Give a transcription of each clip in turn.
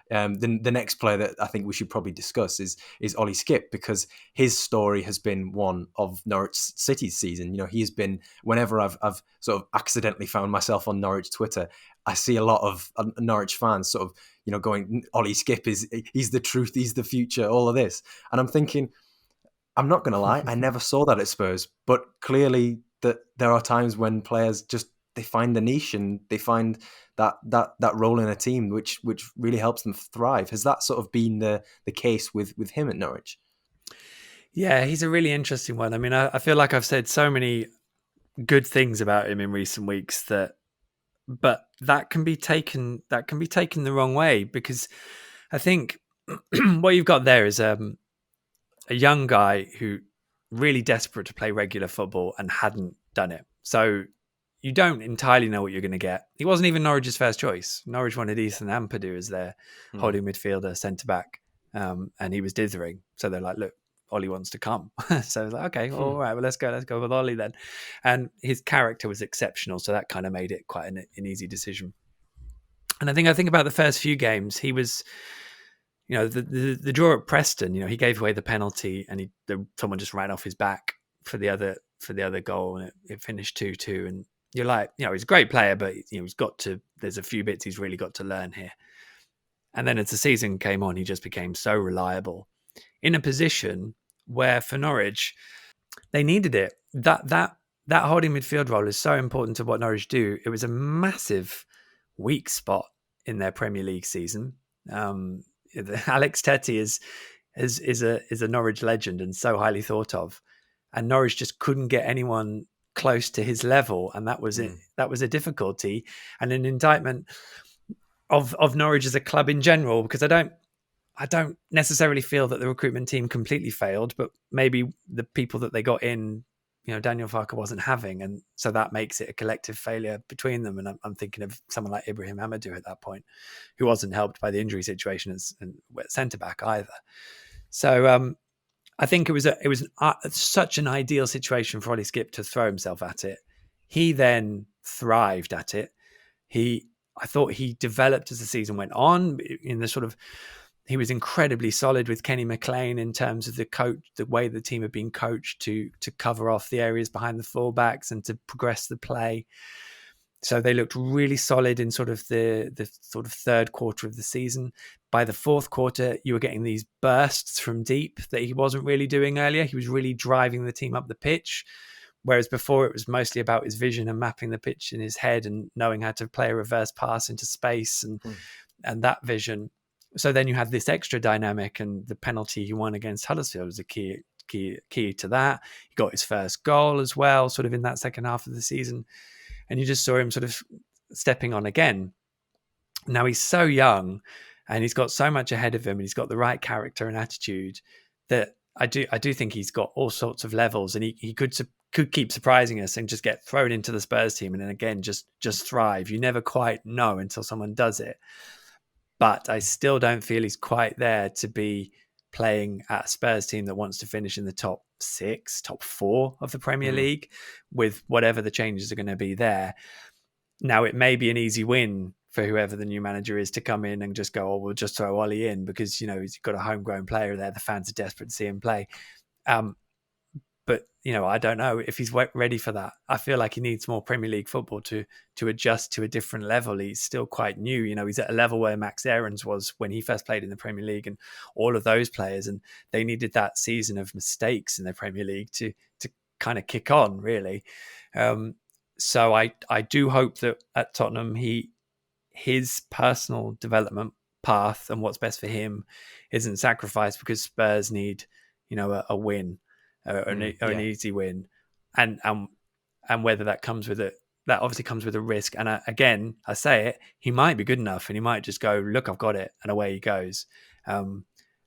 The next player that I think we should probably discuss is Oli Skipp, because his story has been one of Norwich City's season. He has been, whenever I've sort of accidentally found myself on Norwich Twitter, I see a lot of Norwich fans sort of going, Oli Skipp he's the truth, he's the future, all of this, and I'm thinking, I'm not going to lie, I never saw that at Spurs, but clearly that there are times when players just, they find the niche and they find that role in a team which really helps them thrive. Has that sort of been the case with him at Norwich? Yeah, he's a really interesting one. I mean, I feel like I've said so many good things about him in recent weeks but that can be taken the wrong way, because I think what you've got there is a young guy who really desperate to play regular football and hadn't done it. So you don't entirely know what you're going to get. He wasn't even Norwich's first choice. Norwich wanted Ethan Ampadu as their holding midfielder, centre back, and he was dithering. So they're like, "Look, Oli wants to come." So I was like, "Okay, all right, well let's go with Oli then." And his character was exceptional, so that kind of made it quite an easy decision. And I think about the first few games, he was, the draw at Preston. He gave away the penalty, and someone just ran off his back for the other goal, and it finished 2-2. And you're like, he's a great player, but there's a few bits he's really got to learn here. And then as the season came on, he just became so reliable in a position where for Norwich, they needed it. That holding midfield role is so important to what Norwich do. It was a massive weak spot in their Premier League season. Alex Tettey is a Norwich legend and so highly thought of, and Norwich just couldn't get anyone close to his level, and that was it. That was a difficulty and an indictment of Norwich as a club in general, because I don't necessarily feel that the recruitment team completely failed, but maybe the people that they got in, Daniel Farke wasn't having, and so that makes it a collective failure between them. And I'm thinking of someone like Ibrahim Amadou at that point, who wasn't helped by the injury situation as centre back either. So I think it was such an ideal situation for Oli Skipp to throw himself at it. He then thrived at it. I thought he developed as the season went on in the sort of, he was incredibly solid with Kenny McLean in terms of the way the team had been coached to cover off the areas behind the fullbacks and to progress the play. So they looked really solid in sort of the sort of third quarter of the season. By the fourth quarter, you were getting these bursts from deep that he wasn't really doing earlier. He was really driving the team up the pitch, whereas before it was mostly about his vision and mapping the pitch in his head and knowing how to play a reverse pass into space and that vision. So then you had this extra dynamic, and the penalty he won against Huddersfield was a key to that. He got his first goal as well, sort of in that second half of the season. And you just saw him sort of stepping on again. Now he's so young and he's got so much ahead of him, and he's got the right character and attitude that I do think he's got all sorts of levels, and he could keep surprising us and just get thrown into the Spurs team and then again just thrive. You never quite know until someone does it. But I still don't feel he's quite there to be playing at a Spurs team that wants to finish in the top 6, top 4 of the Premier League with whatever the changes are going to be there. Now, it may be an easy win for whoever the new manager is to come in and just go, oh, we'll just throw Oli in because, he's got a homegrown player there. The fans are desperate to see him play. But, I don't know if he's ready for that. I feel like he needs more Premier League football to adjust to a different level. He's still quite new. He's at a level where Max Aarons was when he first played in the Premier League, and all of those players. And they needed that season of mistakes in the Premier League to kind of kick on, really. So I do hope that at Tottenham, his personal development path and what's best for him isn't sacrificed because Spurs need, a win. An easy win, and whether that comes with it, that obviously comes with a risk. And again, I say it, he might be good enough, and he might just go, look, I've got it, and away he goes. And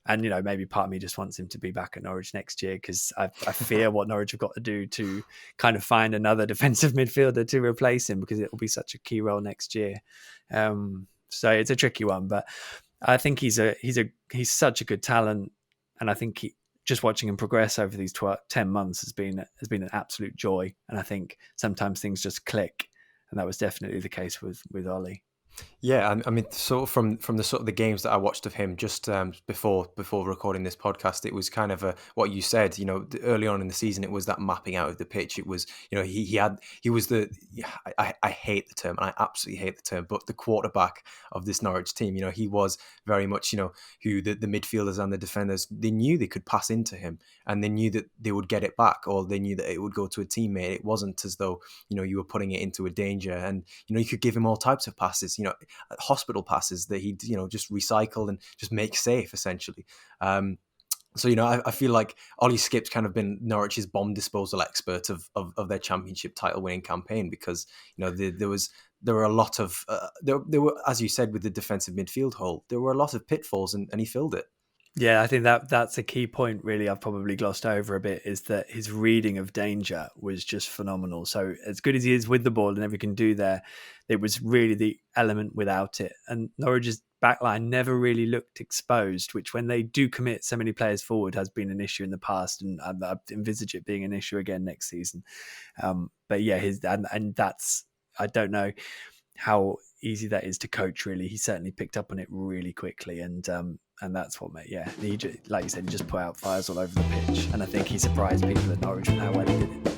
maybe part of me just wants him to be back at Norwich next year, because I fear what Norwich have got to do to kind of find another defensive midfielder to replace him, because it will be such a key role next year. So it's a tricky one, but I think he's such a good talent, and I think just watching him progress over these 10 months has been an absolute joy. And I think sometimes things just click, and that was definitely the case with Oli. Yeah, I mean, sort of from the sort of the games that I watched of him just before recording this podcast, it was kind of what you said. You know, early on in the season, it was that mapping out of the pitch. It was, you know, he was the yeah, I hate the term, and I absolutely hate the term, but the quarterback of this Norwich team. You know, he was very much, you know, who the midfielders and the defenders, they knew they could pass into him, and they knew that they would get it back, or they knew that it would go to a teammate. It wasn't as though, you know, you were putting it into a danger, and you know, you could give him all types of passes. You know, hospital passes that he'd, you know, just recycle and just make safe essentially. So, you know, I feel like Oli Skipp's kind of been Norwich's bomb disposal expert of their championship title winning campaign, because, you know, there were a lot of there were, as you said, with the defensive midfield hole, there were a lot of pitfalls, and he filled it. Yeah, I think that's a key point, really. I've probably glossed over a bit, is that his reading of danger was just phenomenal. So as good as he is with the ball and everything can do there, it was really the element without it. And Norwich's backline never really looked exposed, which when they do commit so many players forward has been an issue in the past, and I envisage it being an issue again next season. But yeah, and that's, I don't know how easy that is to coach. Really, he certainly picked up on it really quickly, and that's what made, yeah, he just, like you said, he just put out fires all over the pitch, and I think he surprised people at Norwich with how well he did it.